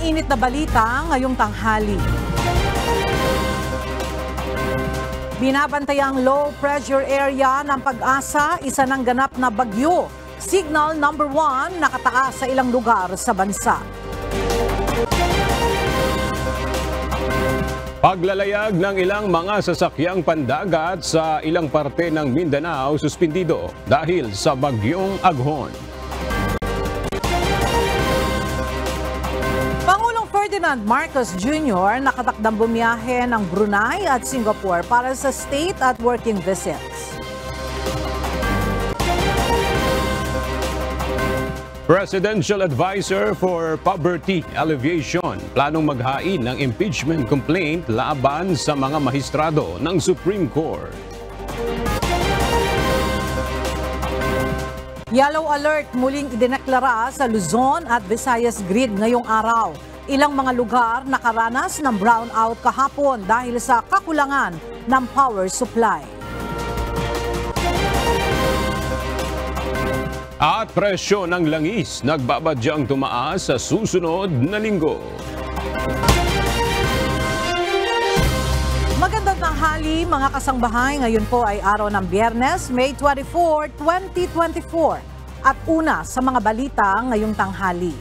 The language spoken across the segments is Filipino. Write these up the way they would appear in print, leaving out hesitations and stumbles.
mainit na balita ngayong tanghali. Binabantayang low pressure area ng Pag-asa, isa ng ganap na bagyo. Signal number 1 nakataas sa ilang lugar sa bansa. Paglalayag ng ilang mga sasakyang pandagat sa ilang parte ng Mindanao suspindido dahil sa bagyong Aghon. Pangulong Ferdinand Marcos Jr. nakatakdang bumiyahe ng Brunei at Singapore para sa state at working visits. Presidential Advisor for Poverty Alleviation planong maghain ng impeachment complaint laban sa mga mahistrado ng Supreme Court. Yellow alert muling idineklara sa Luzon at Visayas grid ngayong araw. Ilang mga lugar nakaranas ng brownout kahapon dahil sa kakulangan ng power supply. At presyo ng langis nagbabadyang tumaas sa susunod na linggo. Magandang tanghali mga kasangbahay. Ngayon po ay araw ng Biyernes, May 24, 2024. At una sa mga balita ngayong tanghali.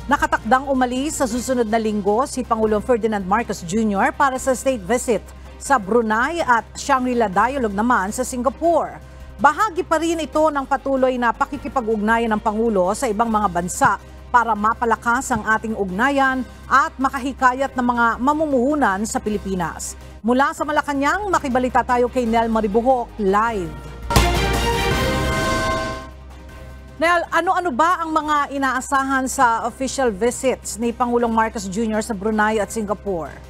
Nakatakdang umalis sa susunod na linggo si Pangulong Ferdinand Marcos Jr. para sa state visit sa Brunei at Shangri-La Dialogue naman sa Singapore. Bahagi pa rin ito ng patuloy na pakikipag-ugnayan ng Pangulo sa ibang mga bansa para mapalakas ang ating ugnayan at makahikayat ng mga mamumuhunan sa Pilipinas. Mula sa Malacanang, makibalita tayo kay Nel Maribuhok live. Nel, ano-ano ba ang mga inaasahan sa official visits ni Pangulong Marcos Jr. sa Brunei at Singapore?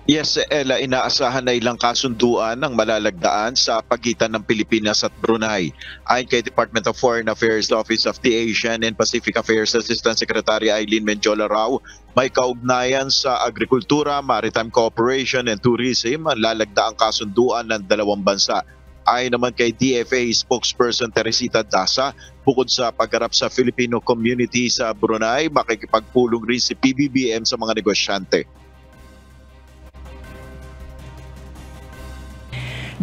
Yes, Ella, inaasahan na ilang kasunduan ng malalagdaan sa pagitan ng Pilipinas at Brunei. Ayon kay Department of Foreign Affairs Office of the Asian and Pacific Affairs Assistant Secretary Eileen Menjola Rao, may kaugnayan sa agrikultura, maritime cooperation and tourism ang lalagdaang kasunduan ng dalawang bansa. Ayon naman kay DFA spokesperson Teresita Daza, bukod sa pagharap sa Filipino community sa Brunei, makikipagpulong rin si PBBM sa mga negosyante.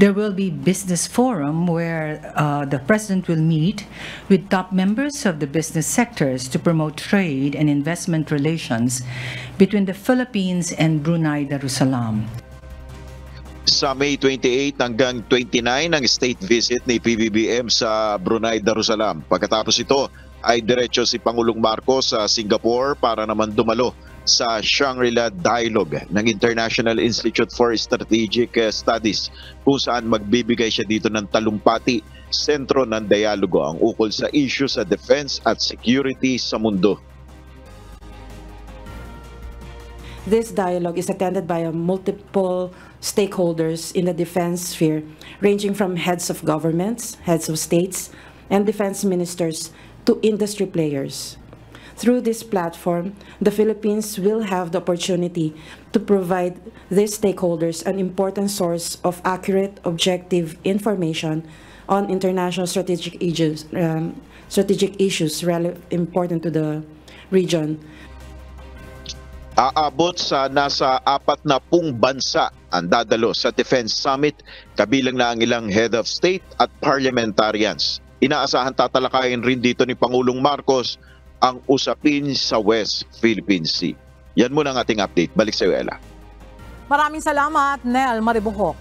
There will be business forum where the president will meet with top members of the business sectors to promote trade and investment relations between the Philippines and Brunei Darussalam. Sa May 28 hanggang 29 ang state visit ni PBBM sa Brunei Darussalam. Pagkatapos ito ay diretso si Pangulong Marcos sa Singapore para naman dumalo sa Shangri-La Dialogue ng International Institute for Strategic Studies, kung saan magbibigay siya dito ng talumpati, sentro ng dialogo ang ukol sa issue sa defense at security sa mundo. This dialogue is attended by multiple stakeholders in the defense sphere, ranging from heads of governments, heads of states, and defense ministers to industry players. Through this platform, the Philippines will have the opportunity to provide these stakeholders an important source of accurate, objective information on international strategic issues important to the region. Aabot sa nasa 40 bansa ang dadalo sa Defense Summit, kabilang na ang ilang head of state at parliamentarians. Inaasahan tatalakayin rin dito ni Pangulong Marcos ang usapin sa West Philippine Sea. Yan muna ang ating update. Balik sa iyo, Ella. Maraming salamat, Nel Maribuhok.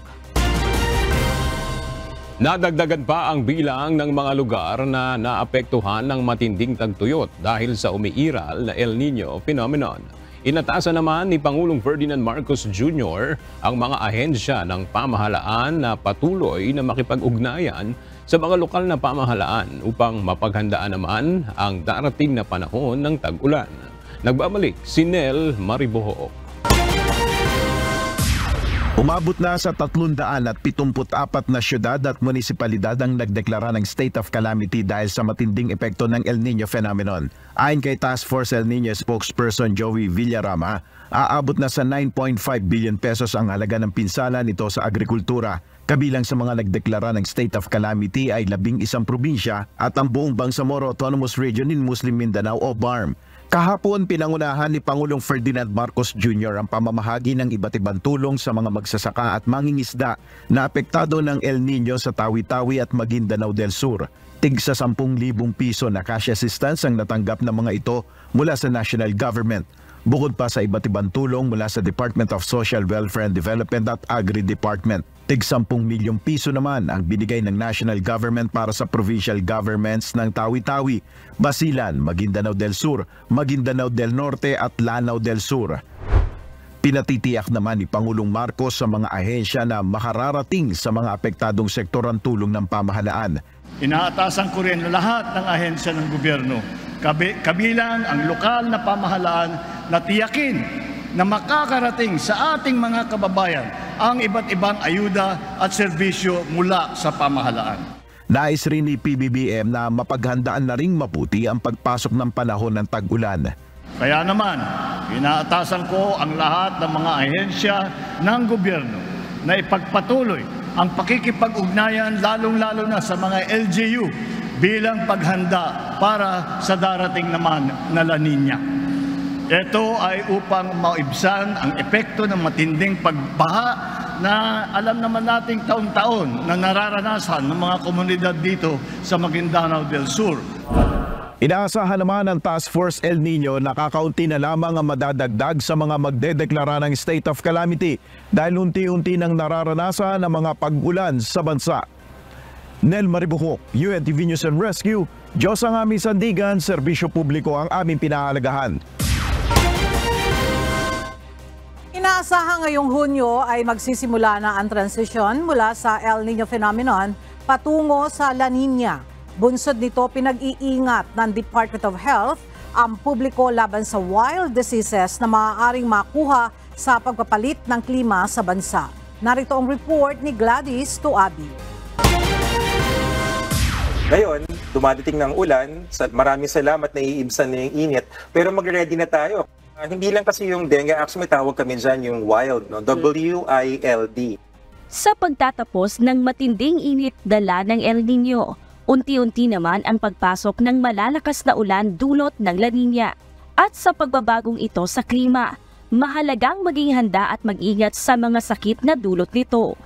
Nadagdagan pa ang bilang ng mga lugar na naapektuhan ng matinding tagtuyot dahil sa umiiral na El Nino phenomenon. Inatasan naman ni Pangulong Ferdinand Marcos Jr. ang mga ahensya ng pamahalaan na patuloy na makipag-ugnayan sa mga lokal na pamahalaan upang mapaghandaan naman ang darating na panahon ng tag-ulan. Nagbabalik si Nel Maribuhok. Umabot na sa 374 na syudad at munisipalidad ang nagdeklara ng state of calamity dahil sa matinding epekto ng El Nino phenomenon. Ayon kay Task Force El Nino spokesperson Joey Villarama, aabot na sa 9.5 billion pesos ang halaga ng pinsala nito sa agrikultura. Kabilang sa mga nagdeklara ng state of calamity ay 11 probinsya at ang buong Bangsamoro Autonomous Region in Muslim Mindanao o BARM. Kahapon, pinangunahan ni Pangulong Ferdinand Marcos Jr. ang pamamahagi ng iba't ibang tulong sa mga magsasaka at mangingisda na apektado ng El Nino sa Tawi-Tawi at Maguindanao del Sur. Tig sa 10,000 piso na cash assistance ang natanggap ng mga ito mula sa national government. Bukod pa sa iba't ibang tulong mula sa Department of Social Welfare and Development at Agri-Department. Tig 10 milyong piso naman ang binigay ng national government para sa provincial governments ng Tawi-Tawi, Basilan, Maguindanao del Sur, Maguindanao del Norte at Lanao del Sur. Pinatitiyak naman ni Pangulong Marcos sa mga ahensya na makararating sa mga apektadong sektor ang tulong ng pamahalaan. Inaatasan ko rin lahat ng ahensya ng gobyerno, kabilang ang lokal na pamahalaan na tiyakin na makakarating sa ating mga kababayan ang iba't ibang ayuda at serbisyo mula sa pamahalaan. Nais rin ni PBBM na mapaghandaan na ring mabuti ang pagpasok ng panahon ng tag-ulan. Kaya naman, inaatasan ko ang lahat ng mga ahensya ng gobyerno na ipagpatuloy ang pakikipag-ugnayan lalong-lalo na sa mga LGU bilang paghanda para sa darating naman na La Nina. Ito ay upang maibsan ang epekto ng matinding pagbaha na alam naman nating taon-taon na nararanasan ng mga komunidad dito sa Maguindanao del Sur. Inaasahan naman ng Task Force El Nino na kakaunti na lamang ang madadagdag sa mga magdedeklara ng state of calamity dahil unti-unti nang nararanasan ang mga pag-ulan sa bansa. Nel Maribuhok, UNTV News and Rescue, Diyos ang aming sandigan, serbisyo publiko ang aming pinahalagahan. Inaasahan ngayong Hunyo ay magsisimula na ang transisyon mula sa El Nino phenomenon patungo sa La Nina. Bunsod nito, pinag-iingat ng Department of Health ang publiko laban sa wild diseases na maaaring makuha sa pagpapalit ng klima sa bansa. Narito ang report ni Gladys Tuabi. Ngayon, dumadating ng ulan, maraming salamat na iibsan na yung init, pero mag-ready na tayo. Hindi lang kasi yung dengue, actually may tawag kami dyan yung wild, no? WILD. Sa pagtatapos ng matinding init dala ng El Nino, unti-unti naman ang pagpasok ng malalakas na ulan dulot ng La Nina. At sa pagbabagong ito sa klima, mahalagang maging handa at mag-ingat sa mga sakit na dulot nito.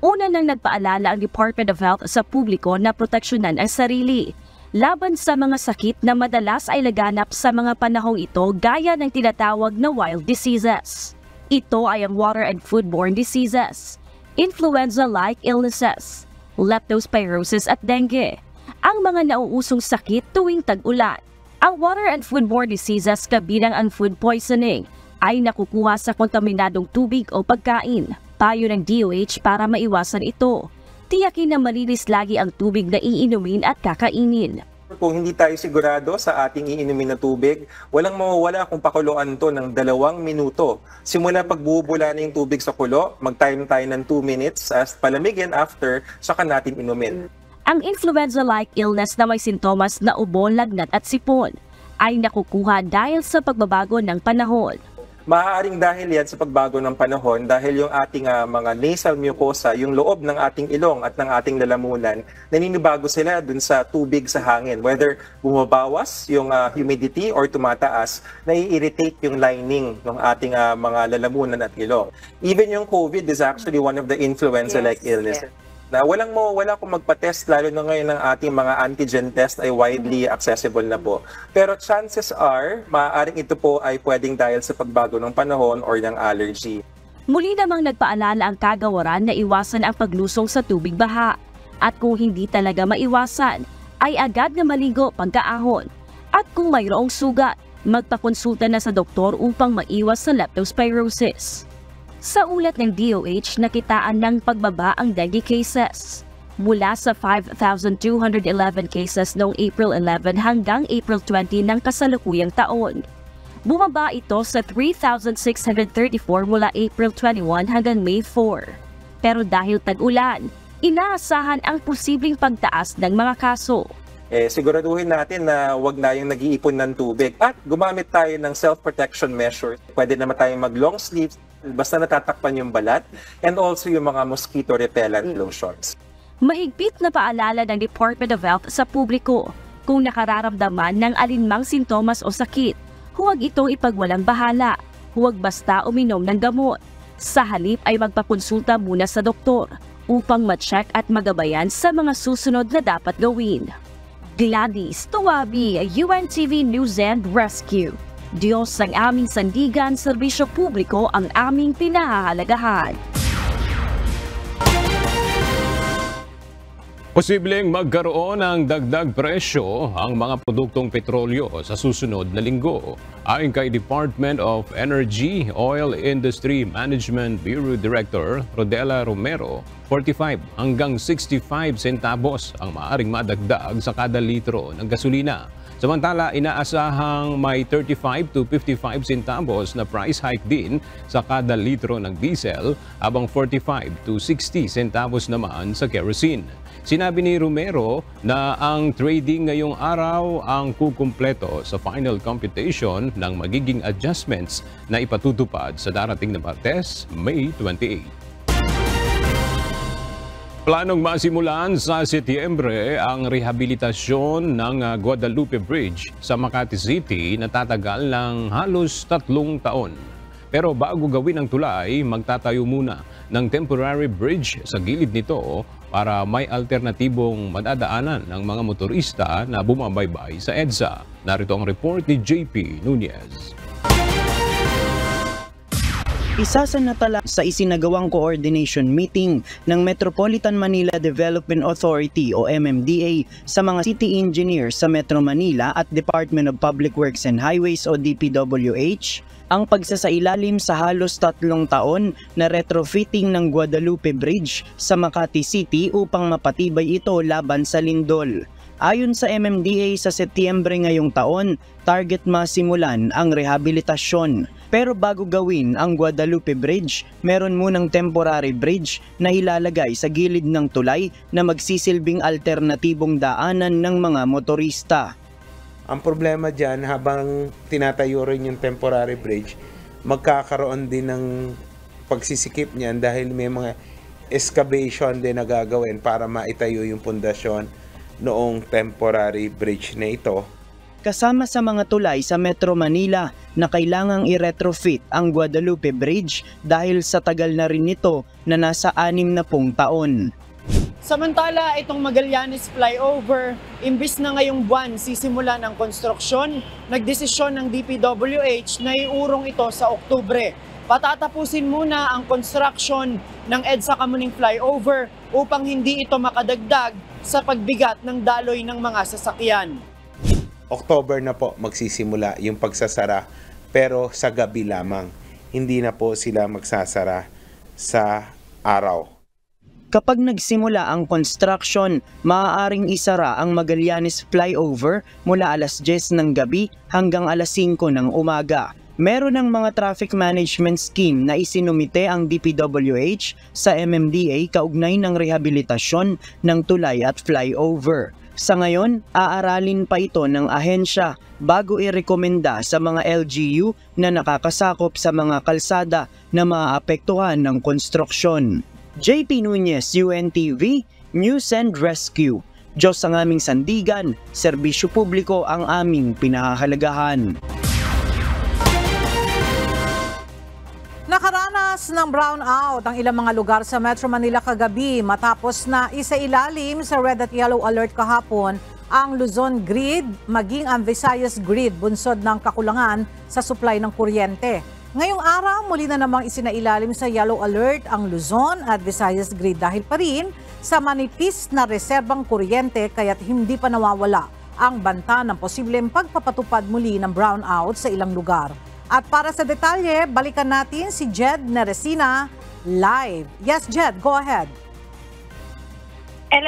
Una nang nagpaalala ang Department of Health sa publiko na proteksyonan ang sarili laban sa mga sakit na madalas ay laganap sa mga panahong ito gaya ng tinatawag na wild diseases. Ito ay ang water and foodborne diseases, influenza-like illnesses, leptospirosis at dengue, ang mga nauusong sakit tuwing tag-ulan. Ang water and foodborne diseases kabilang ang food poisoning ay nakukuha sa kontaminadong tubig o pagkain. Payo ng DOH para maiwasan ito. Tiyakin na malinis lagi ang tubig na iinumin at kakainin. Kung hindi tayo sigurado sa ating iinumin na tubig, walang mawawala kung pakuluan to ng 2 minuto. Simula pagbubula na yung tubig sa kulo, mag-time tayo ng 2 minutes, as palamigin after, saka natin inumin. Ang influenza-like illness na may sintomas na ubo, lagnat at sipon ay nakukuha dahil sa pagbabago ng panahon. Maaaring dahil yan sa pagbago ng panahon dahil yung ating mga nasal mucosa, yung loob ng ating ilong at ng ating lalamunan, naninibago sila dun sa tubig sa hangin. Whether bumabawas yung humidity or tumataas, nai-irritate yung lining ng ating mga lalamunan at ilong. Even yung COVID is actually one of the influenza-like illnesses. Na walang mawawala kung magpa-test, lalo na ngayon ng ating mga antigen test ay widely accessible na po. Pero chances are, maaaring ito po ay pwedeng dahil sa pagbago ng panahon or ng allergy. Muli namang nagpaalala ang kagawaran na iwasan ang paglusong sa tubig baha. At kung hindi talaga maiwasan, ay agad na maligo pagkaahon. At kung mayroong sugat, magpakonsulta na sa doktor upang maiwas sa leptospirosis. Sa ulat ng DOH, nakitaan ng pagbaba ang dengue cases. Mula sa 5,211 cases noong April 11 hanggang April 20 ng kasalukuyang taon. Bumaba ito sa 3,634 mula April 21 hanggang May 4. Pero dahil tag-ulan, inaasahan ang posibleng pagtaas ng mga kaso. Siguraduhin natin na wag na yung nag-iipon ng tubig at gumamit tayo ng self-protection measures. Pwede naman tayong mag-long sleeves, basta natatakpan yung balat, and also yung mga mosquito repellent lotions. Mahigpit na paalala ng Department of Health sa publiko kung nakararamdaman ng alinmang sintomas o sakit, huwag itong ipagwalang bahala. Huwag basta uminom ng gamot. Sa halip ay magpakonsulta muna sa doktor upang ma-check at magabayan sa mga susunod na dapat gawin. Gladys Tuwabi, UNTV News and Rescue. Diyos ang aming sandigan, serbisyo publiko ang aming pinahahalagahan. Posibleng magkaroon ng dagdag presyo ang mga produktong petrolyo sa susunod na linggo. Ayon kay Department of Energy Oil Industry Management Bureau Director Rodela Romero, 45 hanggang 65 centavos ang maaaring madagdag sa kada litro ng gasolina. Samantala, inaasahang may 35 to 55 centavos na price hike din sa kada litro ng diesel, habang 45 to 60 centavos naman sa kerosene. Sinabi ni Romero na ang trading ngayong araw ang kukumpleto sa final computation ng magiging adjustments na ipatutupad sa darating na Martes, May 28. Planong masimulan sa Setyembre ang rehabilitasyon ng Guadalupe Bridge sa Makati City na tatagal ng halos 3 taon. Pero bago gawin ang tulay, magtatayo muna ng temporary bridge sa gilid nito para may alternatibong madadaanan ng mga motorista na bumabaybay sa EDSA. Narito ang report ni JP Nunez. Isa sa natala sa isinagawang coordination meeting ng Metropolitan Manila Development Authority o MMDA sa mga city engineers sa Metro Manila at Department of Public Works and Highways o DPWH, ang pagsasailalim sa halos 3 taon na retrofitting ng Guadalupe Bridge sa Makati City upang mapatibay ito laban sa lindol. Ayon sa MMDA, sa Setyembre ngayong taon, target masimulan ang rehabilitasyon. Pero bago gawin ang Guadalupe Bridge, meron munang temporary bridge na ilalagay sa gilid ng tulay na magsisilbing alternatibong daanan ng mga motorista. Ang problema dyan, habang tinatayo rin yung temporary bridge, magkakaroon din ng pagsisikip niyan dahil may mga excavation din na gagawin para maitayo yung pundasyon noong temporary bridge na ito. Kasama sa mga tulay sa Metro Manila na kailangang i-retrofit ang Guadalupe Bridge dahil sa tagal na rin nito na nasa 60 taon. Samantala, itong Magallanes Flyover, imbis na ngayong buwan sisimula ng konstruksyon, nagdesisyon ng DPWH na iurong ito sa Oktubre. Patatapusin muna ang construction ng EDSA Kamuning Flyover upang hindi ito makadagdag sa pagbigat ng daloy ng mga sasakyan. October na po magsisimula yung pagsasara, pero sa gabi lamang. Hindi na po sila magsasara sa araw. Kapag nagsimula ang construction, maaaring isara ang Magallanes Flyover mula alas 10 ng gabi hanggang alas 5 ng umaga. Meron ng mga traffic management scheme na isinumite ang DPWH sa MMDA kaugnay ng rehabilitasyon ng tulay at flyover. Sa ngayon, aaralin pa ito ng ahensya bago irekomenda sa mga LGU na nakakasakop sa mga kalsada na maaapektuhan ng konstruksyon. JP Nunez, UNTV, News and Rescue. Diyos ang aming sandigan, serbisyo publiko ang aming pinahahalagahan. Nakaranas ng brownout ang ilang mga lugar sa Metro Manila kagabi matapos na isailalim sa red at yellow alert kahapon ang Luzon grid maging ang Visayas grid bunsod ng kakulangan sa supply ng kuryente. Ngayong araw, muli na namang isinailalim sa yellow alert ang Luzon at Visayas grid dahil pa rin sa manipis na reserbang kuryente kaya't hindi pa nawawala ang banta ng posibleng pagpapatupad muli ng brownout sa ilang lugar. At para sa detalye, balikan natin si Jed Neresina live. Yes, Jed, go ahead.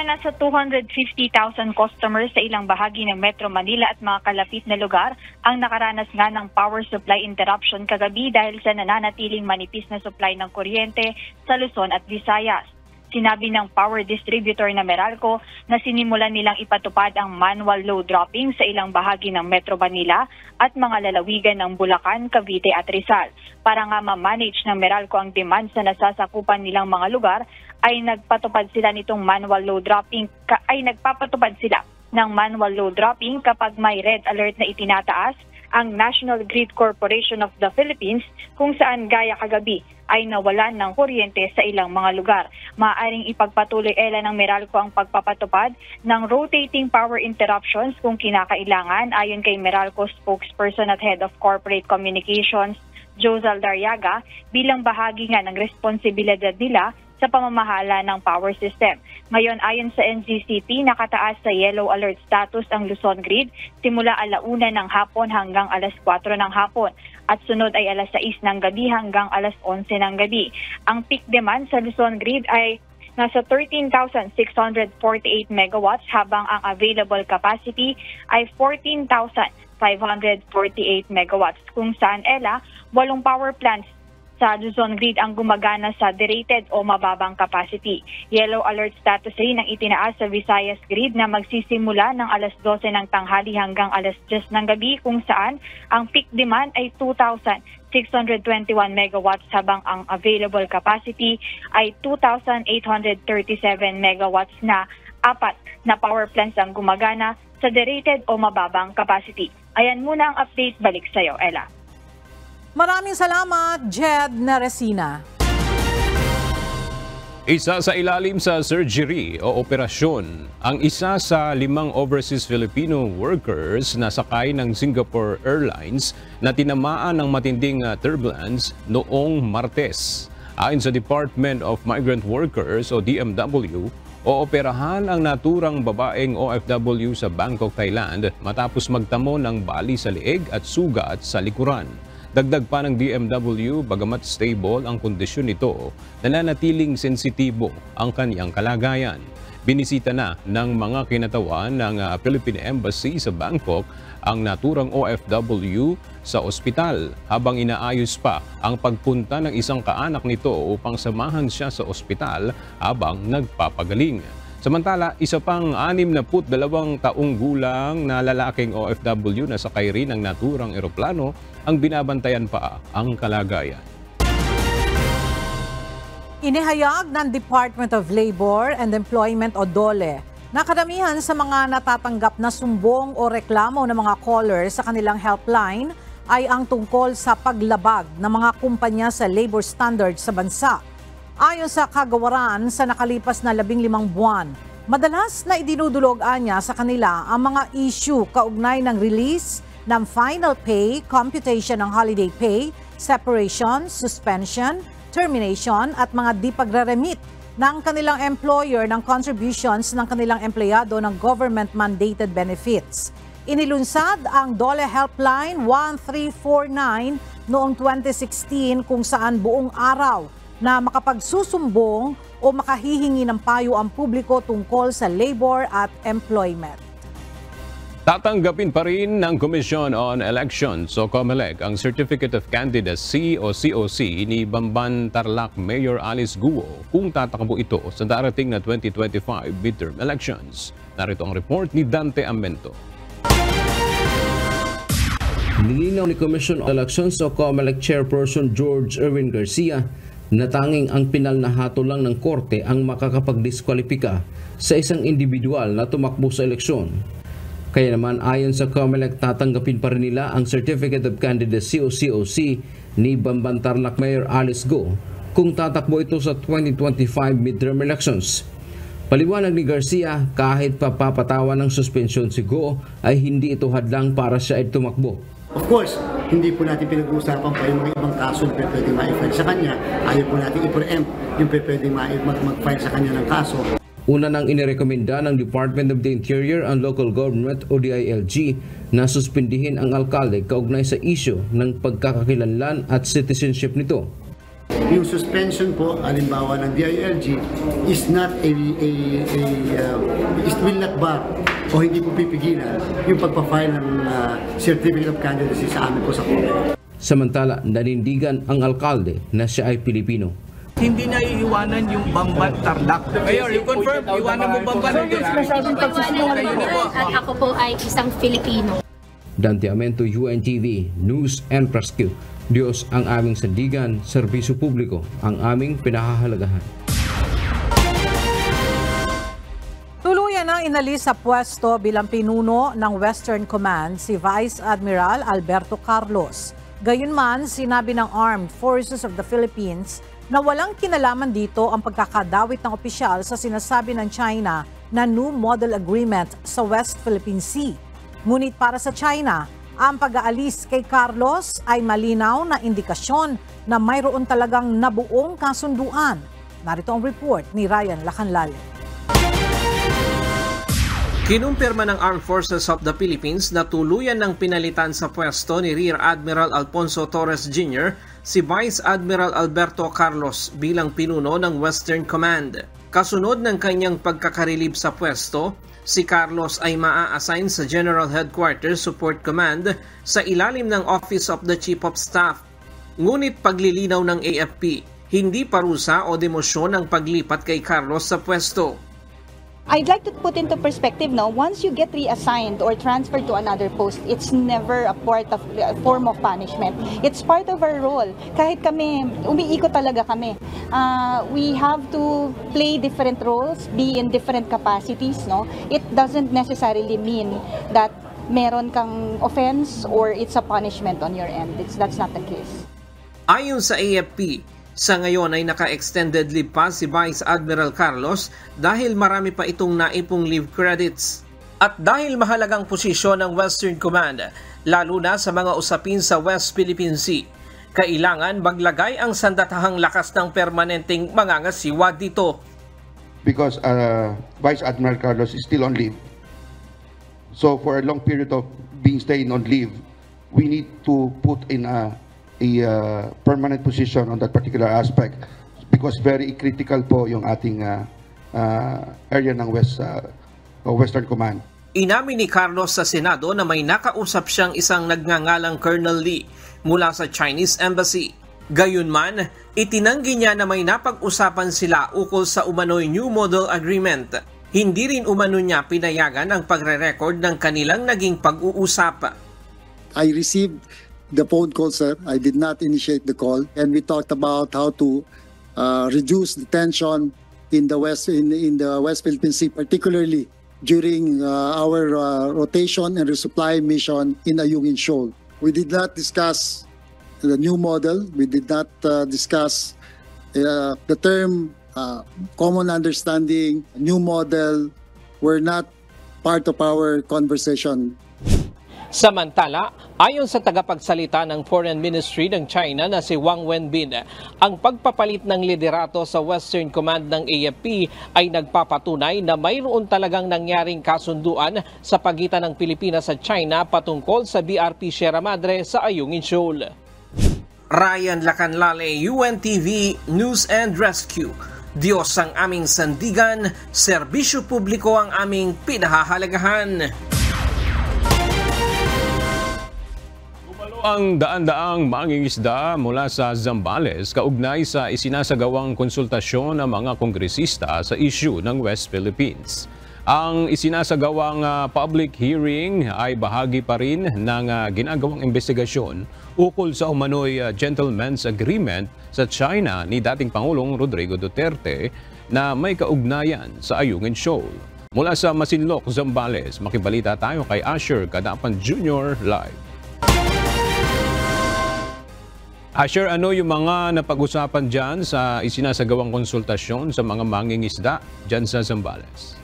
Nasa 250,000 customers sa ilang bahagi ng Metro Manila at mga kalapit na lugar ang nakaranas nga ng power supply interruption kagabi dahil sa nananatiling manipis na supply ng kuryente sa Luzon at Visayas. Sinabi ng power distributor na Meralco na sinimulan nilang ipatupad ang manual load dropping sa ilang bahagi ng Metro Manila at mga lalawigan ng Bulacan, Cavite at Rizal. Para nga ma-manage ng Meralco ang demand sa nasasakupan nilang mga lugar, ay nagpapatupad sila ng manual load dropping kapag may red alert na itinataas ang National Grid Corporation of the Philippines kung saan gaya kagabi ay nawalan ng kuryente sa ilang mga lugar. Maaaring ipagpatuloy ng Meralco ang pagpapatupad ng rotating power interruptions kung kinakailangan, ayon kay Meralco spokesperson at Head of Corporate Communications Josal Daryaga, bilang bahagi nga ng responsibilidad nila sa pamamahala ng power system. Ngayon, ayon sa NGCP, nakataas sa yellow alert status ang Luzon Grid simula 1:00 ng hapon hanggang 4:00 ng hapon at sunod ay 6:00 ng gabi hanggang 11:00 ng gabi. Ang peak demand sa Luzon Grid ay nasa 13,648 megawatts habang ang available capacity ay 14,548 megawatts kung saan 8 power plants sa Luzon Grid ang gumagana sa derated o mababang capacity. Yellow alert status rin ang itinaas sa Visayas Grid na magsisimula ng 12:00 ng tanghali hanggang 10:00 ng gabi kung saan ang peak demand ay 2,621 megawatts habang ang available capacity ay 2,837 megawatts na 4 na power plants ang gumagana sa derated o mababang capacity. Ayan muna ang update. Balik sa iyo, Ella. Maraming salamat, Jed Neresina. Isa sa ilalim sa surgery o operasyon ang isa sa 5 overseas Filipino workers na sakay ng Singapore Airlines na tinamaan ng matinding turbulence noong Martes. Ayon sa Department of Migrant Workers o DMW, ooperahan ang naturang babaeng OFW sa Bangkok, Thailand matapos magtamo ng bali sa leeg at sugat sa likuran. Dagdag pa ng DMW, bagamat stable ang kondisyon nito, nananatiling sensitibo ang kaniyang kalagayan. Binisita na ng mga kinatawan ng Philippine Embassy sa Bangkok ang naturang OFW sa ospital habang inaayos pa ang pagpunta ng isang kaanak nito upang samahan siya sa ospital habang nagpapagaling. Samantala, isa pang 62 taong gulang na lalaking OFW na sakay rin ng naturang eroplano ang binabantayan pa ang kalagayan. Inihayag ng Department of Labor and Employment o DOLE na karamihan sa mga natatanggap na sumbong o reklamo ng mga caller sa kanilang helpline ay ang tungkol sa paglabag ng mga kumpanya sa labor standards sa bansa. Ayon sa kagawaran sa nakalipas na 15 buwan, madalas na idinudulog niya sa kanila ang mga issue kaugnay ng release ng final pay, computation ng holiday pay, separation, suspension, termination at mga di pagre-remit ng kanilang employer ng contributions ng kanilang empleyado ng government-mandated benefits. Inilunsad ang DOLE Helpline 1349 noong 2016 kung saan buong araw na makapagsusumbong o makahihingi ng payo ang publiko tungkol sa labor at employment. Tatanggapin pa rin ng Commission on Elections o COMELEC ang Certificate of Candidacy o COC ni Bamban Tarlac Mayor Alice Guo kung tatakbo ito sa darating na 2025 midterm elections. Narito ang report ni Dante Amento. Nilinaw ni Commission on Elections o COMELEC Chairperson George Erwin Garcia na tanging ang pinal na hatol lang ng korte ang makakapag-diskwalipika sa isang individual na tumakbo sa eleksyon. Kaya naman ayon sa COMELEC, tatanggapin pa rin nila ang Certificate of Candidacy o COC ni Bamban Tarlac Mayor Alice Guo kung tatakbo ito sa 2025 midterm elections. Paliwanag ni Garcia, kahit papapatawan ng suspensyon si Guo ay hindi ito hadlang para siya ay tumakbo. Of course, hindi po natin pinag-uusapan pa yung mga ibang kaso na pwede ma-file sa kanya. Ayaw po natin i-preempt yung pwede mag-file sa kanya ng kaso. Una nang inirekomenda ng Department of the Interior and Local Government o DILG na suspindihin ang alkalde kaugnay sa isyu ng pagkakakilanlan at citizenship nito. Yung suspension po, halimbawa ng DILG, is not will not bar o hindi po pipigilan yung pagpa-file ng Certificate of Candidacy sa amin po sa Comelec. Samantala, nanindigan ang alkalde na siya ay Pilipino. Hindi na iiwanan yung Bamban Tarlac. Mayor, you confirm, iwanan mo Bamban. At ako po ay isang Filipino. Dante Amento, UNTV, News and Rescue. Diyos ang aming sandigan, serbisyo publiko ang aming pinahahalagahan. Tuluyan na inalis sa pwesto bilang pinuno ng Western Command si Vice Admiral Alberto Carlos. Gayunman, sinabi ng Armed Forces of the Philippines na walang kinalaman dito ang pagkakadawit ng opisyal sa sinasabi ng China na New Model Agreement sa West Philippine Sea. Ngunit para sa China, ang pag-aalis kay Carlos ay malinaw na indikasyon na mayroon talagang nabuong kasunduan. Narito ang report ni Ryan Lacanlale. Kinumpirma ng Armed Forces of the Philippines na tuluyan ng pinalitan sa pwesto ni Rear Admiral Alfonso Torres Jr. si Vice Admiral Alberto Carlos bilang pinuno ng Western Command. Kasunod ng kanyang pagkakarilib sa pwesto, si Carlos ay maa-assign sa General Headquarters Support Command sa ilalim ng Office of the Chief of Staff. Ngunit paglilinaw ng AFP, hindi parusa o demosyon ang paglipat kay Carlos sa pwesto. I'd like to put into perspective now, once you get reassigned or transferred to another post, it's never a form of punishment. It's part of our role. Kahit kami, umiikot talaga kami. We have to play different roles, be in different capacities. No? It doesn't necessarily mean that meron kang offense or it's a punishment on your end. That's not the case. Ayon sa AFP, sa ngayon ay naka-extended leave pa si Vice Admiral Carlos dahil marami pa itong naipong leave credits. At dahil mahalagang posisyon ng Western Command, lalo na sa mga usapin sa West Philippine Sea, kailangan maglagay ang sandatahang lakas ng permanenteng mangangasiwa dito. Because Vice Admiral Carlos is still on leave. So for a long period of being staying on leave, we need to put in a permanent position on that particular aspect because very critical po yung ating area ng Western Command. Inamin ni Carlos sa Senado na may nakausap siyang isang nagngangalang Colonel Lee mula sa Chinese Embassy. Gayunman, itinanggi niya na may napag-usapan sila ukol sa umano'y New Model Agreement. Hindi rin umano niya pinayagan ang pagre-record ng kanilang naging pag-uusap. I received the phone call, sir. I did not initiate the call, and we talked about how to reduce the tension in the West Philippine Sea, particularly during our rotation and resupply mission in Ayungin Shoal. We did not discuss the new model. We did not discuss the term common understanding, new model. Were not part of our conversation. Samantala, ayon sa tagapagsalita ng Foreign Ministry ng China na si Wang Wenbin, ang pagpapalit ng liderato sa Western Command ng AFP ay nagpapatunay na mayroon talagang nangyaring kasunduan sa pagitan ng Pilipinas at China patungkol sa BRP Sierra Madre sa Ayungin Shoal. Ryan Lacanlale, UNTV News and Rescue. Diyos ang aming sandigan, serbisyo publiko ang aming pinahahalagahan. Ang daan-daang mangingisda mula sa Zambales kaugnay sa isinasagawang konsultasyon ng mga kongresista sa issue ng West Philippines. Ang isinasagawang public hearing ay bahagi pa rin ng ginagawang investigasyon ukol sa umano'y gentleman's agreement sa China ni dating Pangulong Rodrigo Duterte na may kaugnayan sa Ayungin Shoal. Mula sa Masinloc, Zambales, makibalita tayo kay Asher Cadapan Jr. live. Asher, ano yung mga napag-usapan dyan sa isinasagawang konsultasyon sa mga mangingisda dyan sa Zambales?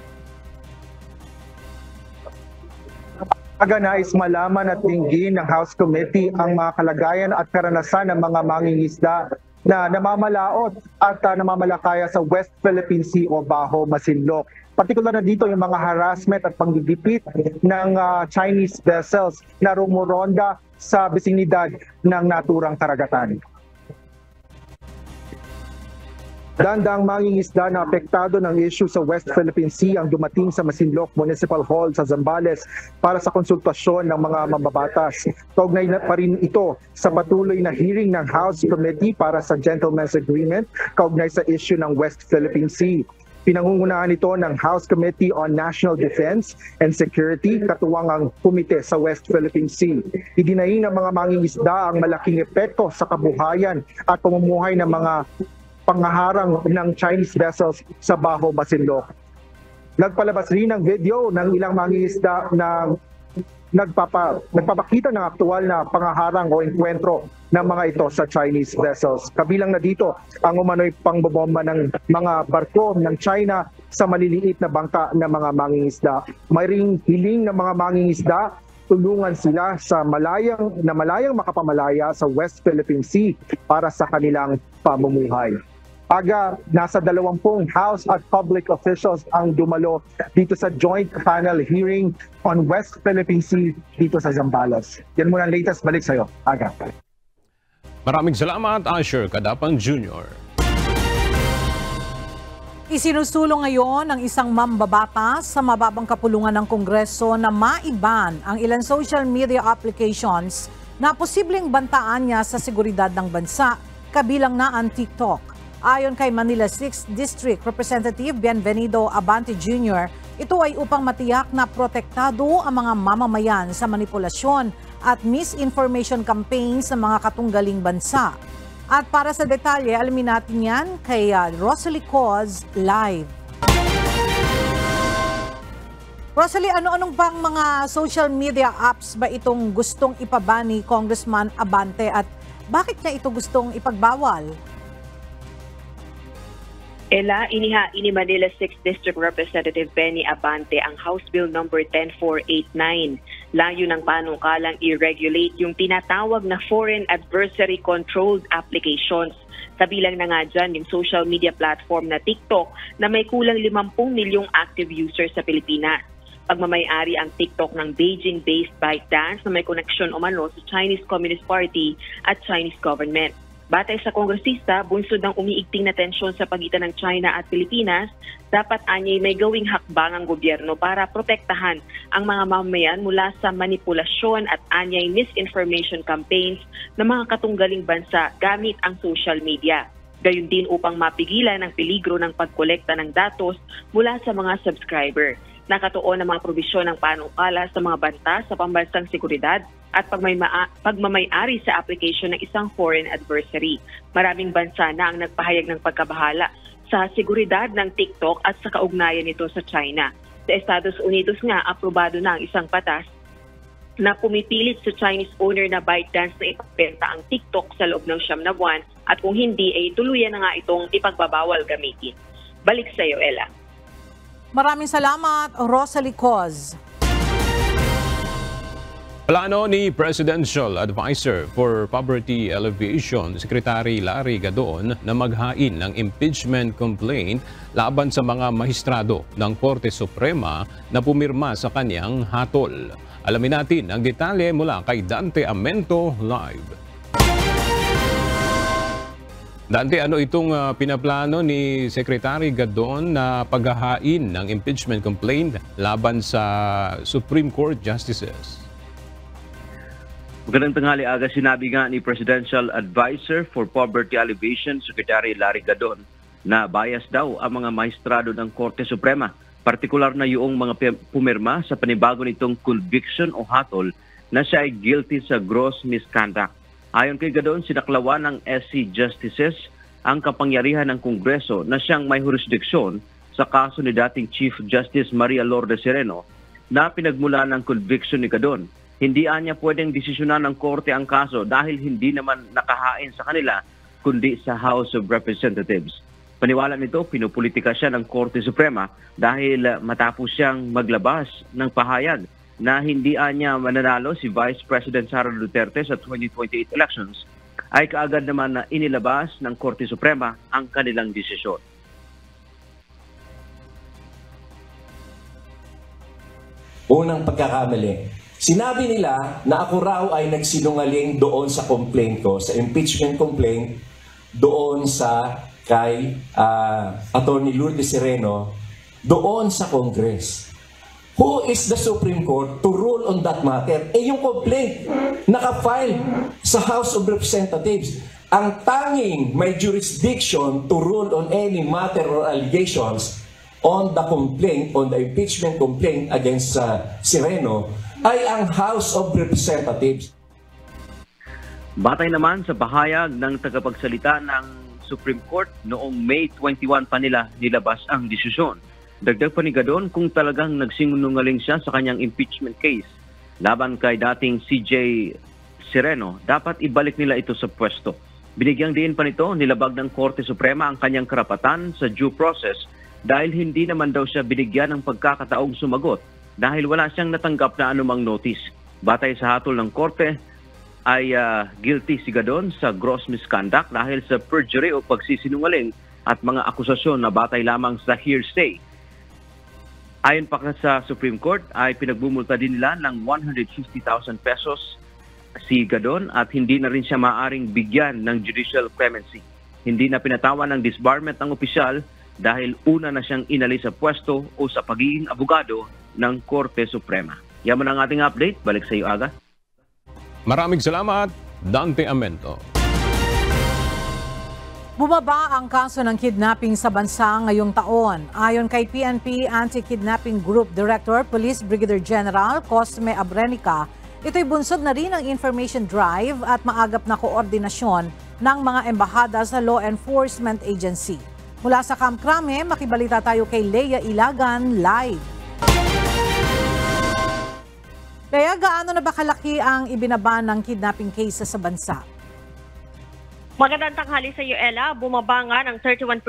Nais malaman at dinggin ng House Committee ang mga kalagayan at karanasan ng mga mangingisda na namamalaot at namamalakaya sa West Philippine Sea o Bajo Masinloc. Partikular na dito yung mga harassment at panggigipit ng Chinese vessels na rumuronda sa bisinidad ng naturang karagatan. Dandang mangingisda na apektado ng issue sa West Philippine Sea ang dumating sa Masinloc Municipal Hall sa Zambales para sa konsultasyon ng mga mambabatas. Kaugnay na pa rin ito sa patuloy na hearing ng House Committee para sa Gentleman's Agreement kaugnay sa issue ng West Philippine Sea. Pinangungunahan ito ng House Committee on National Defense and Security, katuwang ang komite sa West Philippine Sea. Idinaing ng mga mangingisda ang malaking epekto sa kabuhayan at pamumuhay ng mga pangaharang ng Chinese vessels sa Bajo Masinloc. Nagpalabas rin ng video ng ilang mangingisda na nagpapakita ng aktual na pangaharang o enkwentro ng mga ito sa Chinese vessels. Kabilang na dito ang umano'y pangbobomba ng mga barko ng China sa maliliit na bangka ng mga mangingisda. May ring hiling ng mga mangingisda, tulungan sila sa malayang makapamalaya sa West Philippine Sea para sa kanilang pamumuhay. Aga, nasa 20 House at public officials ang dumalo dito sa joint panel hearing on West Philippine Sea dito sa Zambales. Yan muna ang latest. Balik sa'yo, Aga. Maraming salamat, Asher Kadapang Jr. Isinusulong ngayon ng isang mambabatas sa mababang kapulungan ng Kongreso na maiban ang ilang social media applications na posibleng bantaan niya sa seguridad ng bansa, kabilang na ang TikTok. Ayon kay Manila 6th District Representative Bienvenido Abante Jr., ito ay upang matiyak na protektado ang mga mamamayan sa manipulasyon at misinformation campaigns ng mga katunggaling bansa. At para sa detalye, alamin natin yan kay Rosalie Coz live. Rosalie, ano-anong bang mga social media apps ba itong gustong ipaba ni Congressman Abante at bakit niya ito gustong ipagbawal? Ella, inihain ni Manila 6th District Representative Benny Abante ang House Bill No. 10489. Layo ng panukalang i-regulate yung tinatawag na foreign adversary controlled applications. Kabilang na nga dyan yung social media platform na TikTok na may kulang 50 milyong active users sa Pilipinas. Pagmamayari ang TikTok ng Beijing-based ByteDance na may koneksyon umano sa Chinese Communist Party at Chinese government. Batay sa kongresista, bunsod ng umiigting na tensyon sa pagitan ng China at Pilipinas, dapat anyay may gawing hakbang ang gobyerno para protektahan ang mga mamamayan mula sa manipulasyon at anyay misinformation campaigns ng mga katunggaling bansa gamit ang social media. Gayon din upang mapigilan ang peligro ng pagkolekta ng datos mula sa mga subscriber. Nakatuon ang mga probisyon ng panukala sa mga banta sa pambansang seguridad at pagmamayari sa application ng isang foreign adversary. Maraming bansa na ang nagpahayag ng pagkabahala sa seguridad ng TikTok at sa kaugnayan nito sa China. Sa Estados Unidos nga, aprobado na ang isang batas na pumipilit sa Chinese owner na ByteDance na ipagpenta ang TikTok sa loob ng 9 na buwan at kung hindi, ay tuluyan na nga itong ipagbabawal gamitin. Balik sa iyo, Ella. Maraming salamat, Rosalie Coz. Plano ni Presidential Advisor for Poverty Alleviation, Secretary Larry Gadon, na maghain ng impeachment complaint laban sa mga mahistrado ng Korte Suprema na pumirma sa kanyang hatol. Alamin natin ang detalye mula kay Dante Amento live. Dante, ano itong pinaplano ni Secretary Gadon na paghahain ng impeachment complaint laban sa Supreme Court Justices? Magandang tanghali, Aga. Sinabi nga ni Presidential Advisor for Poverty Alleviation, Secretary Larry Gadon, na bias daw ang mga maestrado ng Korte Suprema, partikular na yung mga pumirma sa panibago nitong conviction o hatol na siya ay guilty sa gross misconduct. Ayon kay Gadon, sinaklawan ng SC Justices ang kapangyarihan ng Kongreso na siyang may jurisdiksyon sa kaso ni dating Chief Justice Maria Lourdes Sereno na pinagmula ng conviction ni Gadon. Hindi anya pwedeng desisyonan ng Korte ang kaso dahil hindi naman nakahain sa kanila kundi sa House of Representatives. Paniwala nito, pinupolitika siya ng Korte Suprema dahil matapos siyang maglabas ng pahayag na hindi anya mananalo si Vice President Sara Duterte sa 2028 elections, ay kaagad naman na inilabas ng Korte Suprema ang kanilang desisyon. Unang pagkakamali. Sinabi nila na ako raw ay nagsinungaling doon sa complaint ko, sa impeachment complaint, doon sa kay Attorney Lourdes Sereno, doon sa Congress. Who is the Supreme Court to rule on that matter? Eh yung complaint, naka-file sa House of Representatives. Ang tanging may jurisdiction to rule on any matter or allegations on the complaint, on the impeachment complaint against Sereno, ay ang House of Representatives. Batay naman sa pahayag ng tagapagsalita ng Supreme Court noong May 21 pa nila nilabas ang desisyon. Dagdag pa ni Gadon, kung talagang nagsinungaling siya sa kanyang impeachment case laban kay dating CJ Sereno, dapat ibalik nila ito sa pwesto. Binigyang diin pa nito, nilabag ng Korte Suprema ang kanyang karapatan sa due process dahil hindi naman daw siya binigyan ng pagkakataong sumagot dahil wala siyang natanggap na anumang notice. Batay sa hatol ng Korte, ay guilty si Gadon sa gross misconduct dahil sa perjury o pagsisinungaling at mga akusasyon na batay lamang sa hearsay. Ayon pa sa Supreme Court ay pinagbumulta din nila ng 150,000 pesos si Gadon at hindi na rin siya maaaring bigyan ng judicial clemency. Hindi na pinatawan ng disbarment ng opisyal dahil una na siyang inalis sa pwesto o sa pagiging abogado ng Korte Suprema. Yaman ang ating update. Balik sa iyo, Aga. Maraming salamat, Dante Amento. Bumaba ang kaso ng kidnapping sa bansa ngayong taon. Ayon kay PNP Anti-Kidnapping Group Director Police Brigadier General Cosme Abrenica, ito'y bunsod na rin ng information drive at maagap na koordinasyon ng mga embahada sa law enforcement agency. Mula sa Camp Crame, makibalita tayo kay Leia Ilagan live. Leia, gaano na ba kalaki ang ibinaba ng kidnapping cases sa bansa? Magandang tanghali sa iyo, Ella. Bumaba nga ng 31%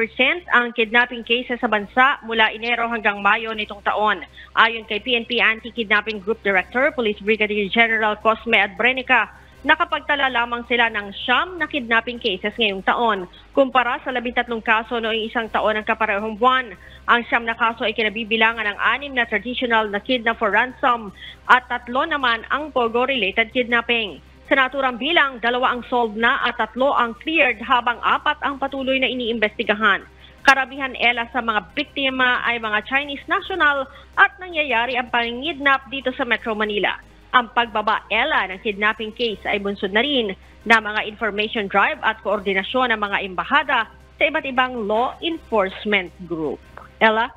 ang kidnapping cases sa bansa mula Enero hanggang Mayo nitong taon. Ayon kay PNP Anti-Kidnapping Group Director, Police Brigadier General Cosme Abrenica, nakapagtala lamang sila ng 9 na kidnapping cases ngayong taon, kumpara sa 13 kaso noong isang taon ng kaparehong buwan. Ang 9 na kaso ay kinabibilangan ng 6 na traditional na kidnap for ransom at 3 naman ang pogo-related kidnapping. Sa naturang bilang, 2 ang solved na at 3 ang cleared habang 4 ang patuloy na iniimbestigahan. Karamihan, Ella, sa mga biktima ay mga Chinese national at nangyayari ang pangingidnap dito sa Metro Manila. Ang pagbaba, Ella, ng kidnapping case ay bunsod na rin na mga information drive at koordinasyon ng mga embahada sa iba't ibang law enforcement group. Ella?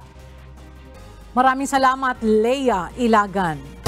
Maraming salamat, Leia Ilagan.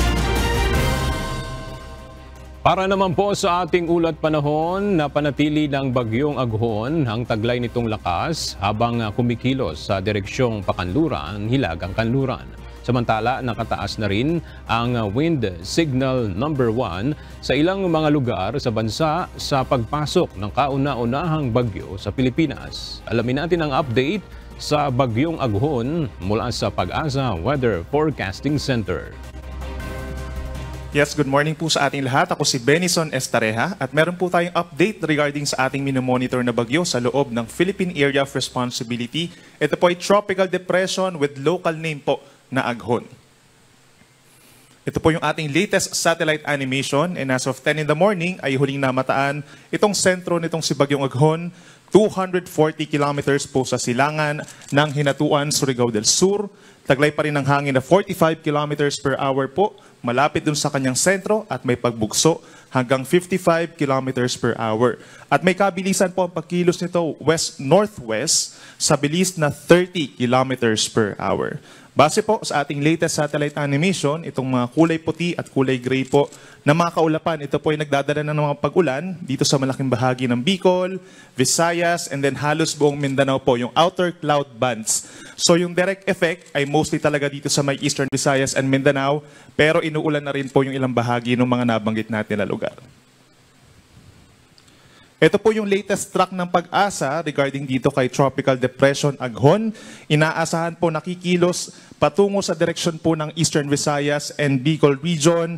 Para naman po sa ating ulat panahon, napanatili ng bagyong Aghon ang taglay nitong lakas habang kumikilos sa direksyong Pakanluran, Hilagang Kanluran. Samantala, nakataas na rin ang wind signal number 1 sa ilang mga lugar sa bansa sa pagpasok ng kauna-unahang bagyo sa Pilipinas. Alamin natin ang update sa bagyong Aghon mula sa Pag-asa Weather Forecasting Center. Yes, good morning po sa ating lahat. Ako si Benison Estareja at meron po tayong update regarding sa ating minomonitor na bagyo sa loob ng Philippine Area of Responsibility. Ito po ay tropical depression with local name po na Aghon. Ito po yung ating latest satellite animation and as of 10 in the morning ay huling namataan itong sentro nitong si Bagyong Aghon, 240 kilometers po sa silangan ng Hinatuan, Surigao del Sur. Taglay pa rin ng hangin na 45 kilometers per hour po, malapit dun sa kanyang sentro at may pagbugso hanggang 55 kilometers per hour. At may kabilisan po ang pagkilos nito west-northwest sa bilis na 30 kilometers per hour. Base po sa ating latest satellite animation, itong mga kulay puti at kulay gray po na mga kaulapan, ito po ay nagdadala ng mga pag-ulan dito sa malaking bahagi ng Bicol, Visayas, and then halos buong Mindanao po, yung outer cloud bands. So yung direct effect ay mostly talaga dito sa may eastern Visayas and Mindanao, pero inuulan na rin po yung ilang bahagi ng mga nabanggit natin na lugar. Ito po yung latest track ng Pag-asa regarding dito kay Tropical Depression Aghon. Inaasahan po nakikilos patungo sa direksyon po ng Eastern Visayas and Bicol region.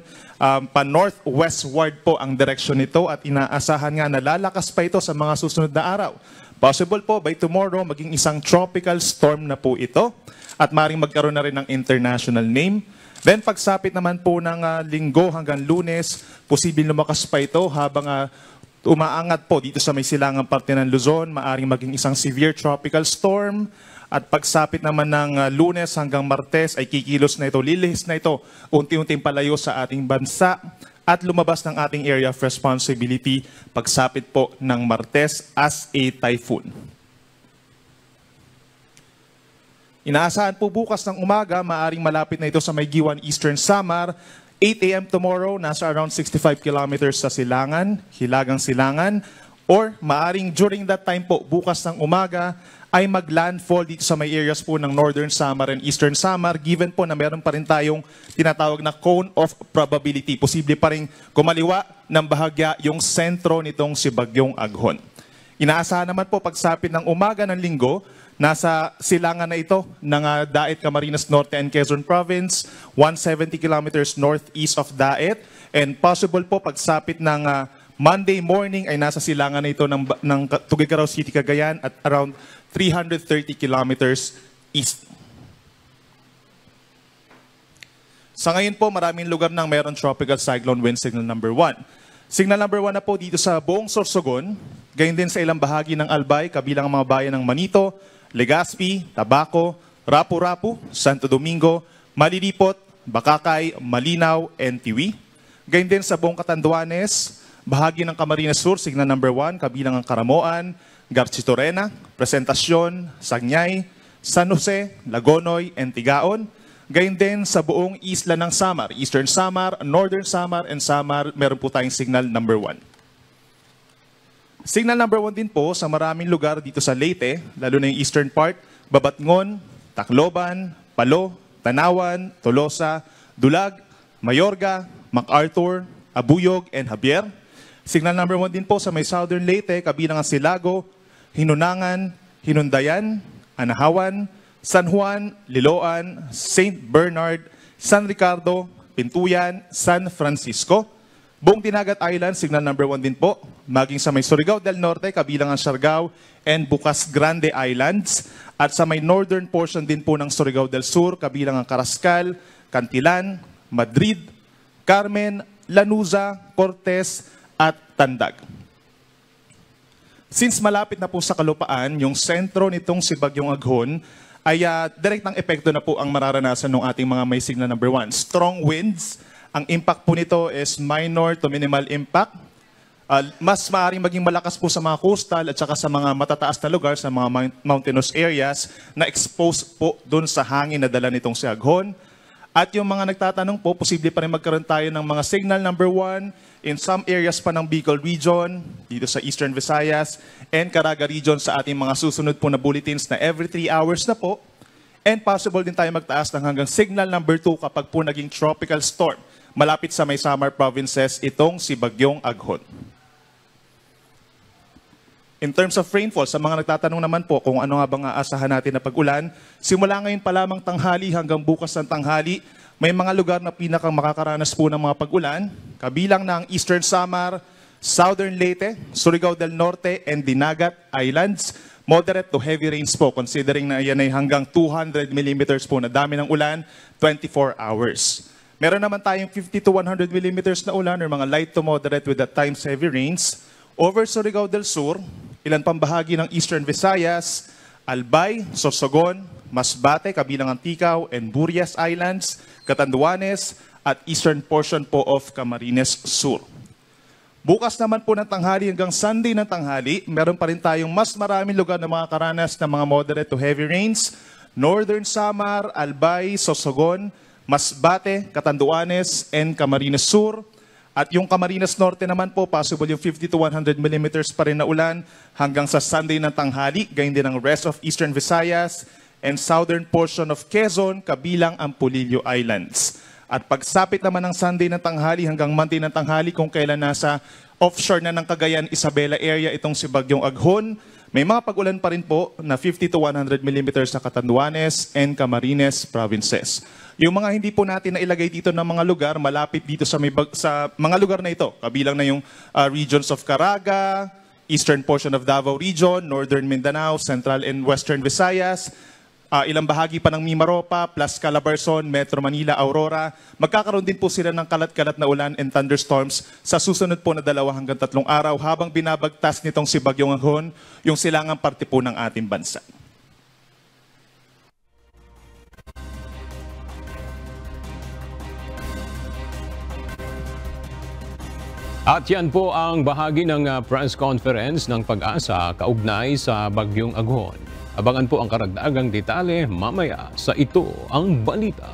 Pa-northwestward po ang direksyon nito at inaasahan nga na lalakas pa ito sa mga susunod na araw. Possible po by tomorrow maging isang tropical storm na po ito at maring magkaroon na rin ng international name. Then pagsapit naman po ng linggo hanggang Lunes, posibleng lumakas pa ito habang umaangat po dito sa may silangang parte ng Luzon, maaring maging isang severe tropical storm. At pagsapit naman ng Lunes hanggang Martes ay kikilos na ito, lilihis na ito, unti-unting palayo sa ating bansa at lumabas ng ating area of responsibility pagsapit po ng Martes as a typhoon. Inaasahan po bukas ng umaga, maaring malapit na ito sa may Giwan Eastern Samar. 8 a.m. tomorrow, nasa around 65 kilometers sa Silangan, Hilagang Silangan, or maaring during that time po, bukas ng umaga, ay mag-landfall dito sa may areas po ng Northern Samar and Eastern Samar, given po na meron pa rin tayong tinatawag na cone of probability. Posible pa rin kumaliwa ng bahagya yung sentro nitong si Bagyong Aghon. Inaasahan naman po pagsapit ng umaga ng linggo, nasa silangan na ito ng Daet, Camarines Norte and Quezon Province, 170 kilometers northeast of Daet, and possible po pagsapit ng Monday morning ay nasa silangan na ito ng Tuguegarao City, Cagayan at around 330 kilometers east. Sa ngayon po, maraming lugar nang meron tropical cyclone wind signal number 1. Signal number 1 na po dito sa buong Sorsogon, gayon din sa ilang bahagi ng Albay, kabilang ang mga bayan ng Manito, Legazpi, Tabaco, Rapu-Rapu, Santo Domingo, Malilipot, Bakakay, Malinaw, and Tiwi. Gayon din sa buong Catanduanes, bahagi ng Camarines Sur, signal number 1, kabilang ang Caramoan, Garchitorena, Presentacion, Sagnay, San Jose, Lagonoy, and Tigaon. Gayon din sa buong isla ng Samar, Eastern Samar, Northern Samar, and Samar, meron po tayong signal number 1. Signal number 1 din po sa maraming lugar dito sa Leyte, lalo na yung eastern part, Babatngon, Tacloban, Palo, Tanawan, Tolosa, Dulag, Mayorga, MacArthur, Abuyog, and Javier. Signal number 1 din po sa may southern Leyte, kabilang ang Silago, Hinunangan, Hinundayan, Anahawan, San Juan, Liloan, St. Bernard, San Ricardo, Pintuyan, San Francisco. Buong Dinagat Island, signal number 1 din po. Maging sa may Surigao del Norte, kabilang ang Siargao and Bukas Grande Islands. At sa may northern portion din po ng Surigao del Sur, kabilang ang Carrascal, Cantilan, Madrid, Carmen, Lanuza, Cortes, at Tandag. Since malapit na po sa kalupaan, yung sentro nitong si Bagyong Aghon ay direct ng epekto na po ang mararanasan ng ating mga may signal number 1. Strong winds, ang impact po nito is minor to minimal impact. Mas maaaring maging malakas po sa mga coastal at saka sa mga matataas na lugar, sa mga mountainous areas na exposed po dun sa hangin na dala nitong si Aghon. At yung mga nagtatanong po, posible pa rin magkaroon tayo ng mga signal number 1 in some areas pa ng Bicol region, dito sa Eastern Visayas, and Caraga region sa ating mga susunod po na bulletins na every 3 hours na po. And possible din tayo magtaas ng hanggang signal number 2 kapag po naging tropical storm. Malapit sa may Samar provinces itong si Bagyong Aghon. In terms of rainfall, sa mga nagtatanong naman po kung ano nga bang aasahan natin na pag-ulan, simula ngayon pa lamang tanghali hanggang bukas ng tanghali, may mga lugar na pinakang makakaranas po ng mga pag-ulan, kabilang ng Eastern Samar, Southern Leyte, Surigao del Norte, and Dinagat Islands. Moderate to heavy rains po, considering na yan ay hanggang 200 millimeters po na dami ng ulan, 24 hours. Meron naman tayong 50 to 100 millimeters na ulan or mga light to moderate with at times heavy rains. Over Surigao del Sur, ilan pang bahagi ng Eastern Visayas, Albay, Sorsogon, Masbate, kabilang ang Ticao and Burias Islands, Catanduanes, at eastern portion po of Camarines Sur. Bukas naman po ng tanghali hanggang Sunday ng tanghali, meron pa rin tayong mas maraming lugar na makakaranas ng mga moderate to heavy rains. Northern Samar, Albay, Sorsogon, Masbate, Catanduanes, and Camarines Sur. At yung Camarines Norte naman po, possible yung 50 to 100 millimeters pa rin na ulan hanggang sa Sunday ng tanghali, gayon din ang rest of Eastern Visayas and southern portion of Quezon, kabilang ang Polillo Islands. At pagsapit naman ng Sunday ng tanghali hanggang Monday ng tanghali, kung kailan nasa offshore na ng Cagayan, Isabela area itong si Bagyong Aghon, may mga pag-ulan pa rin po na 50 to 100 millimeters sa Catanduanes and Camarines provinces. Yung mga hindi po natin na ilagay dito ng mga lugar, malapit dito sa mga lugar na ito, kabilang na yung regions of Caraga, eastern portion of Davao region, northern Mindanao, central and western Visayas, ilang bahagi pa ng Mimaropa, plus Calabarzon, Metro Manila, Aurora. Magkakaroon din po sila ng kalat-kalat na ulan and thunderstorms sa susunod po na 2 hanggang 3 araw habang binabagtas nitong si Bagyong Aghon yung silangang parte po ng ating bansa. At yan po ang bahagi ng press conference ng Pag-asa kaugnay sa Bagyong Aghon. Abangan po ang karagdagang detalye mamaya sa Ito ang Balita.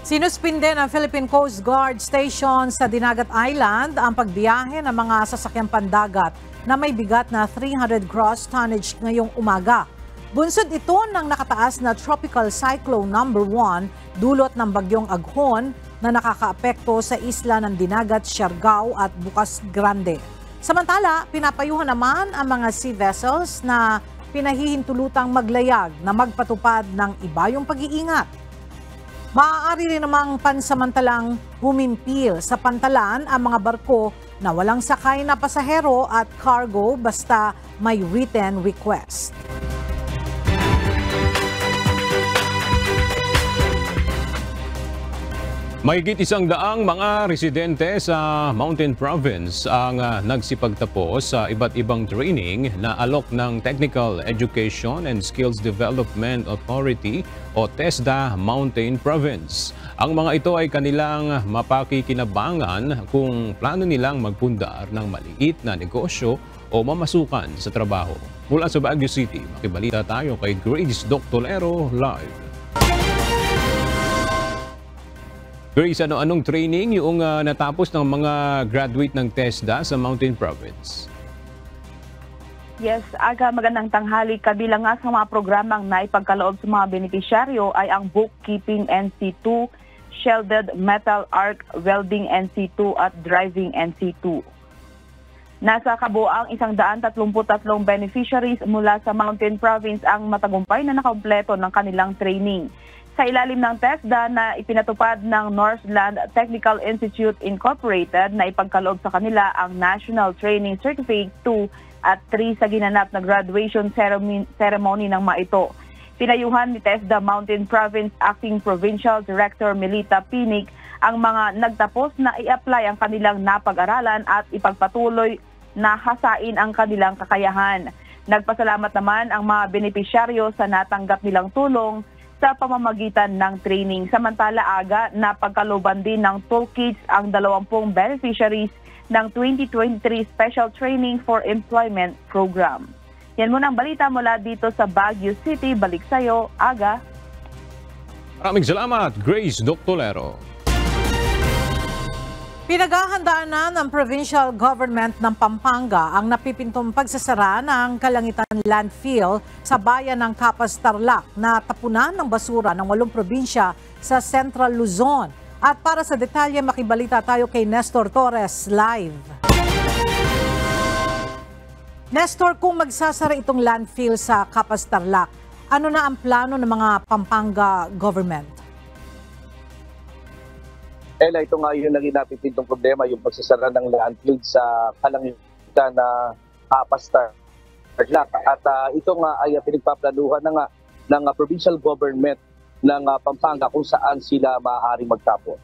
Sinuspinde ng Philippine Coast Guard Station sa Dinagat Island ang pagbiyahe ng mga sasakyang pandagat na may bigat na 300 gross tonnage ngayong umaga. Bunsod ito ng nakataas na Tropical Cyclone number 1 dulot ng bagyong Aghon na nakakaapekto sa isla ng Dinagat, Siargao at Bukas Grande. Samantala, pinapayuhan naman ang mga sea vessels na pinahihintulutang maglayag na magpatupad ng ibayong pag-iingat. Maaari rin namang pansamantalang humimpil sa pantalan ang mga barko na walang sakay na pasahero at cargo basta may written request. Mahigit 100 mga residente sa Mountain Province ang nagsipagtapos sa iba't ibang training na alok ng Technical Education and Skills Development Authority o TESDA Mountain Province. Ang mga ito ay kanilang mapakikinabangan kung plano nilang magpundar ng maliit na negosyo o mamasukan sa trabaho. Mula sa Baguio City, makibalita tayo kay Grace Doctolero live. Grace, anong training yung natapos ng mga graduate ng TESDA sa Mountain Province? Yes, magandang tanghali. Kabilang nga sa mga programang naipagkaloob sa mga benepisyaryo ay ang Bookkeeping NC2, Shielded Metal Arc Welding NC2 at Driving NC2. Nasa kabuang 133 beneficiaries mula sa Mountain Province ang matagumpay na nakakumpleto ng kanilang training. Sa ilalim ng TESDA na ipinatupad ng Northland Technical Institute Incorporated na ipagkaloob sa kanila ang National Training Certificate 2 at 3 sa ginanap na graduation ceremony ng mga ito. Pinayuhan ni TESDA Mountain Province Acting Provincial Director Melita Pinik ang mga nagtapos na i-apply ang kanilang napag-aralan at ipagpatuloy na hasain ang kanilang kakayahan. Nagpasalamat naman ang mga benepisyaryo sa natanggap nilang tulong sa pamamagitan ng training. Samantala na pagkaluban din ng toolkits ang 20 beneficiaries ng 2023 Special Training for Employment Program. Yan muna ang balita mula dito sa Baguio City. Balik sa'yo, Aga. Maraming salamat, Grace Doctolero. Pinaghahandaan na ng provincial government ng Pampanga ang napipintong pagsasara ng Kalangitan Landfill sa bayan ng Capas, Tarlac na tapunan ng basura ng 8 probinsya sa Central Luzon. At para sa detalye, makibalita tayo kay Nestor Torres live. Nestor, kung magsasara itong landfill sa Capas, Tarlac, ano na ang plano ng mga Pampanga government? Ito nga yung naging napipintong problema, yung pagsasara ng landfill sa Kalangitan na Capas, Tarlac. At ito nga ay pinagpaplanuhan ng provincial government ng Pampanga kung saan sila maaaring magtapon.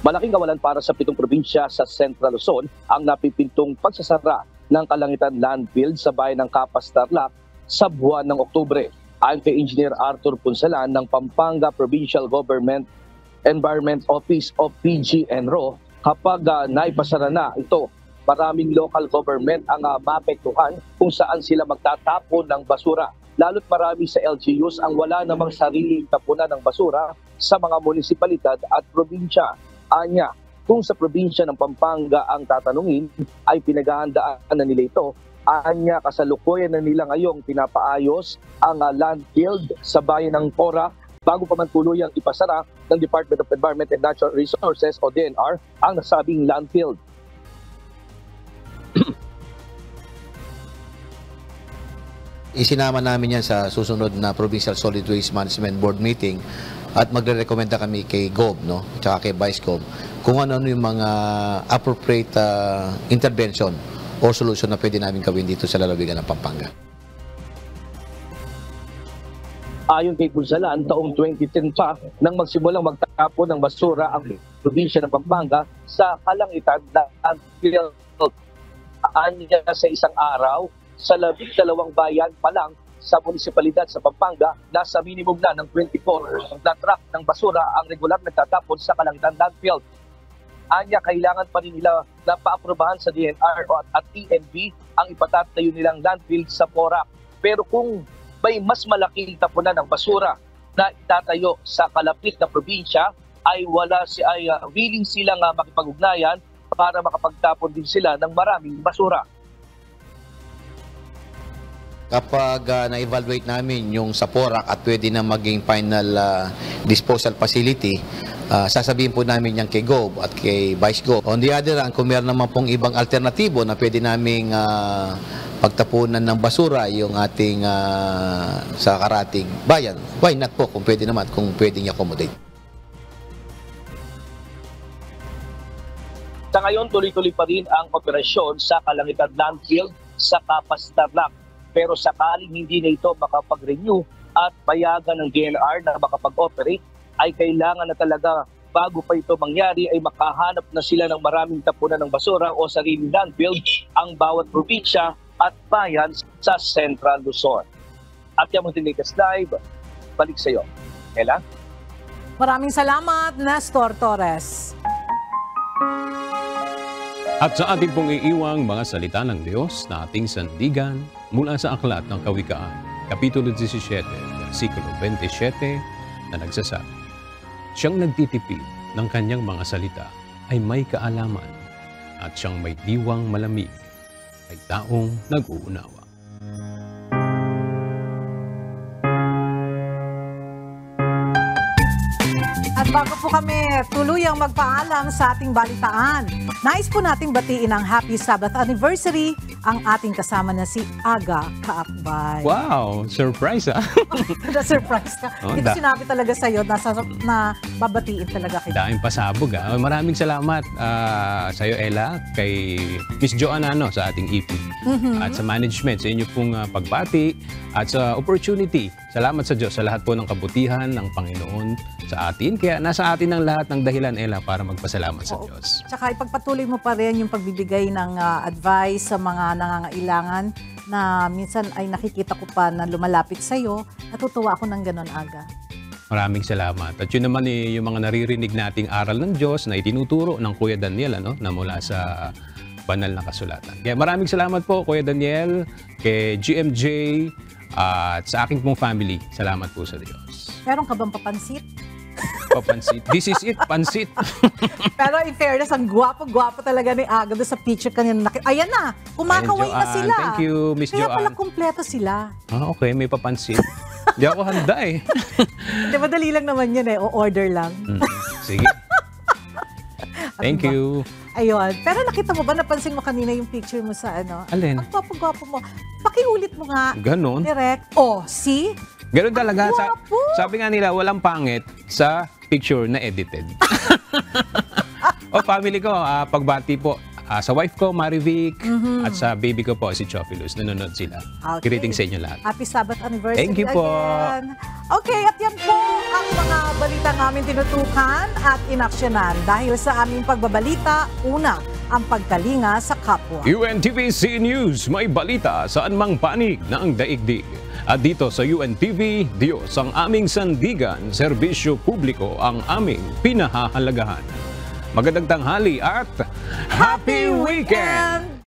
Malaking kawalan para sa 7 probinsya sa Central Luzon ang napipintong pagsasara ng Kalangitan Landfill sa bayan ng Capas, Tarlac sa buwan ng Oktubre. Ayon kay Engineer Arthur Punsalan ng Pampanga Provincial Government Environment Office of PGNRO, kapag naipasara na ito, maraming local government ang maapektuhan kung saan sila magtatapon ng basura. Lalo't marami sa LGUs ang wala namang sariling tapunan ng basura sa mga munisipalidad at probinsya. Anya, kung sa probinsya ng Pampanga ang tatanungin, ay pinaghahandaan na nila ito. Anya, kasalukuyan na nila ngayong pinapaayos ang landfill sa bayan ng Cora bago pa man tuluyang ipasara ng Department of Environment and Natural Resources o DNR ang nasabing landfill. Isinama namin yan sa susunod na Provincial Solid Waste Management Board meeting at magre-recommenda kami kay GOB, no, at kay Vice GOB kung ano yung mga appropriate intervention o solution na pwede namin gawin dito sa lalawigan ng Pampanga. Ayon kay Punsalan, taong 2010 pa nang magsimulang magtapon ng basura ang probinsya ng Pampanga sa Kalangitan na landfill. Anya sa isang araw, sa 12 bayan pa lang sa munisipalidad sa Pampanga, nasa minimum na ng 24 na truck ng basura ang regular nagtatapon sa Kalangitan Landfill. Anya, kailangan pa rin nila na paaprubahan sa DNR at ENB ang ipatatayo nilang landfill sa Porac. Pero kung may mas malaking tapunan ng basura na itatayo sa kalapit na probinsya ay willing silang makipag-ugnayan para makapagtapon din sila ng maraming basura. Kapag na-evaluate namin yung sa PORAC at pwede na maging final disposal facility, sasabihin po namin yan kay GOB at kay Vice GOB. On the other hand, kung meron naman pong ibang alternatibo na pwede naming pagtapunan ng basura yung ating sa karating bayan, why not po kung pwede naman, kung pwedeng i-accommodate. Sa ngayon, tuloy-tuloy pa rin ang operasyon sa Kalangitan Landfill sa Capas, Tarlac. Pero sakaling hindi na ito makapag-renew at payagan ng DNR na makapag-operate, ay kailangan na talaga bago pa ito mangyari ay makahanap na sila ng maraming tapunan ng basura o sariling landfill ang bawat probinsya at bayan sa Central Luzon. At yung mga latest live, balik sa iyo. Ella? Maraming salamat, Nestor Torres. At sa ating pong iiwang mga salita ng Diyos na ating sandigan mula sa Aklat ng Kawikaan, Kapitulo 17, versikulo 27 na nagsasabi, siyang nagtitipid ng kanyang mga salita ay may kaalaman at siyang may diwang malamig ay taong nag-uunawa. At bago po kami tuluyang magpaalam sa ating balitaan, nais po nating batiin ang Happy Sabbath Anniversary ang ating kasama na si Aga Kaakbay. Wow! Surprise ah! Na-surprise ka. Oh, Hindi ko sinabi talaga sa'yo na babatiin talaga kita. Daming pasabog ah. Maraming salamat sa'yo Ella, kay Miss Joanna sa ating EP. At sa management, sa inyo pong pagbati at sa opportunity. Salamat sa Diyos sa lahat po ng kabutihan ng Panginoon sa atin. Kaya nasa atin ang lahat ng dahilan, Ella, para magpasalamat sa Diyos. Tsaka ipagpatuloy mo pa rin yung pagbibigay ng advice sa mga nangangailangan na minsan ay nakikita ko pa na lumalapit sa'yo. Natutuwa ako ng ganon, Aga. Maraming salamat. At yun naman yung mga naririnig nating aral ng Diyos na itinuturo ng Kuya Daniel na mula sa banal na kasulatan. Kaya maraming salamat po, Kuya Daniel, kay GMJ, at sa aking pong family. Salamat po sa Diyos. Meron ka bang papansit? Papansit. This is it, pansit. Pero in fairness, ang gwapo-gwapo talaga ni Aga doon sa picture kanina. Ayan na, kumakaway na sila. Thank you, Miss Kaya Joanne. pala kumpleto sila. Okay, may papansit. Hindi ako handa eh. Hindi, madali lang naman yun eh. O-order lang. Sige. Thank you. Ayun. Pero nakita mo ba, napansin mo kanina yung picture mo sa ano? Alin? Ang gwapo-gwapo mo. Pakiulit mo nga. Ganon. Direct. Oh, see? Ganon talaga. Sabi nga nila, walang pangit sa picture na edited. Family ko, pagbati po sa wife ko, Marivic, at sa baby ko po, si Chofilus. Nanonood sila. Okay. Greetings sa inyo lahat. Happy Sabbath Anniversary. Thank you po. Again. Okay, at yan po ang mga balita namin tinutukan at inaksyonan. Dahil sa aming pagbabalita, una, ang pagkalinga sa kapwa. UNTV-C News, may balita saan mang panig na ang daigdig. At dito sa UNTV, Diyos ang aming sandigan, serbisyo publiko ang aming pinahahalagahan. Magandang tanghali at Happy Weekend!